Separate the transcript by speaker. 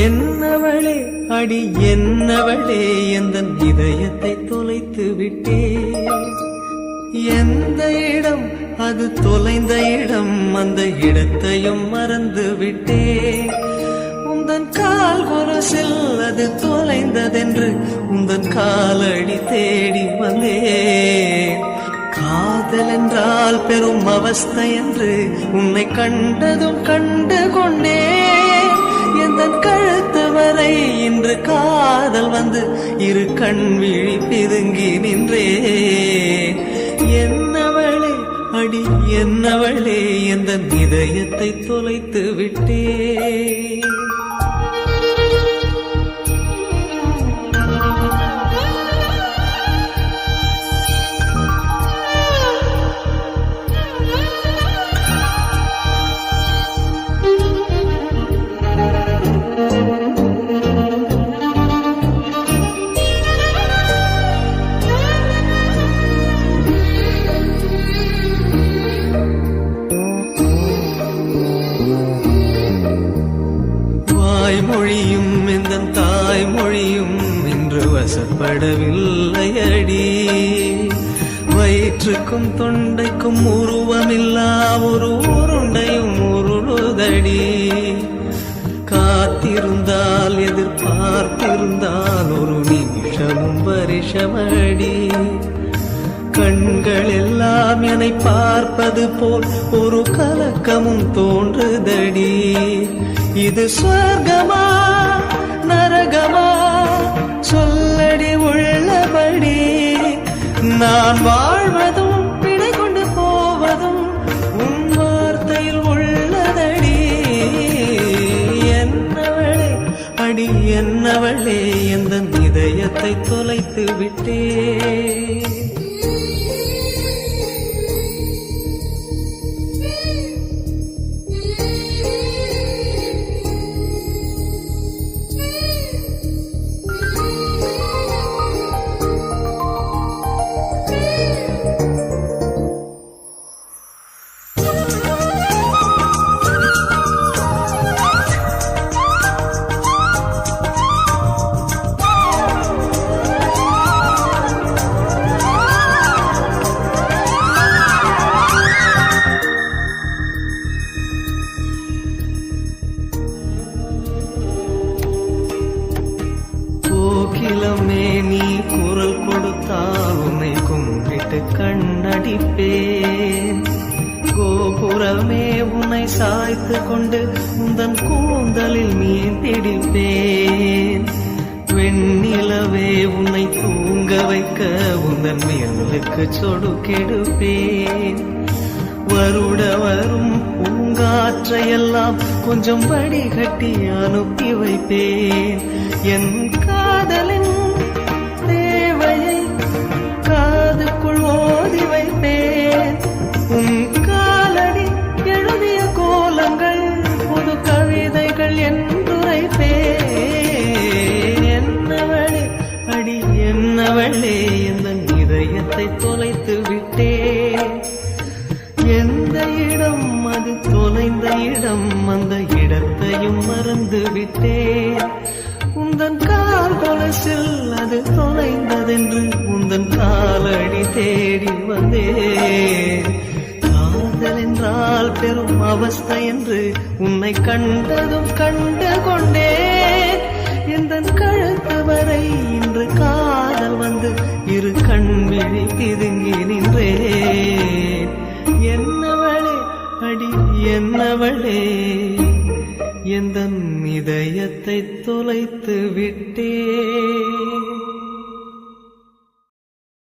Speaker 1: என்னவளே அடி என்னவளே எந்தன் இதயத்தை தொலைத்து விட்டே. எந்த இடம் அது தொலைந்த இடம், அந்த இடத்தையும் மறந்து விட்டே. உந்தன் கால் கொலுசில் அது தொலைந்ததென்று உந்தன் காலடி தேடி வந்தே. காதல் என்றால் பெரும் அவஸ்தை என்று உன்னை கண்டதும் கண்டு கொண்டே. எந்தன் கழுத்து வரை இன்று காதல் வந்து இரு கண் விழி பிதுங்கி நின்றே. என்னவளே அடி என்னவளே எந்தன் இதயத்தை தொலைத்து விட்டே. மொழியும் இந்த தாய்மொழியும் இன்று வசப்படவில்லை அடி. வயிற்றுக்கும் தொண்டைக்கும் உருவமில்லா ஒரு உருண்டையும் உருளுதடி. காத்திருந்தால் எதிர்பார்த்திருந்தால் ஒரு நிமிஷமும் வருஷமடி. கண்கள் எல்லாம் என்னை பார்ப்பது போல் ஒரு கலக்கமும் தோன்றுதடி. இது ஸ்வர்கமா நரகமா சொல்லடி உள்ளபடி. நான் வாழ்வதும் பிழை கொண்டு போவதும் உன் வார்த்தையில் உள்ளதடி. என்னவளே அடி என்னவளே எந்தன் இதயத்தை தொலைத்து விட்டே. கோகிலமே நீ குரல் கொடுத்தால் உன்னை கும்பிட்டு கண்ணடிப்பேன். கோபுரமே உன்னை சாய்த்து கொண்டு உந்தன் கூந்தலில் மீன் பிடிப்பேன். வெண்ணிலவே உன்னை தூங்க வைக்க உந்தன் மேலுக்கு சொடுக்கெடுப்பேன். வருட வரும் பூங்காற்றையெல்லாம் கொஞ்சம் வடிகட்டி அனுப்பி வைப்பேன். என் காதலின் தேவையை காதுக்குள் ஓதி வைப்பேன். உன் காலடி எழுதிய கோலங்கள் புது கவிதைகள் என்றுரைப்பேன். என்னவளே அடி என்னவளே எந்தன் இதயத்தை தொலைத்து விட்டேன். எந்த இடம் அது தொலைந்த இடம், அந்த இடத்தையும் மறந்து விட்டேன். உந்தன் கால் கொலுசில் அது தொலைந்ததென்று உந்தன் காலடி தேடி வந்தேன். காதல் என்றால் பெரும் அவஸ்தை என்று உன்னை கண்டதும் கண்டு கொண்டேன். எந்தன் கழுத்து வரை இன்று காதல் வந்து இரு கண் விழி பிதுங்கி நின்றேன். என்னவளே அடி என்னவளே எந்தன் இதயத்தை தொலைத்து விட்டே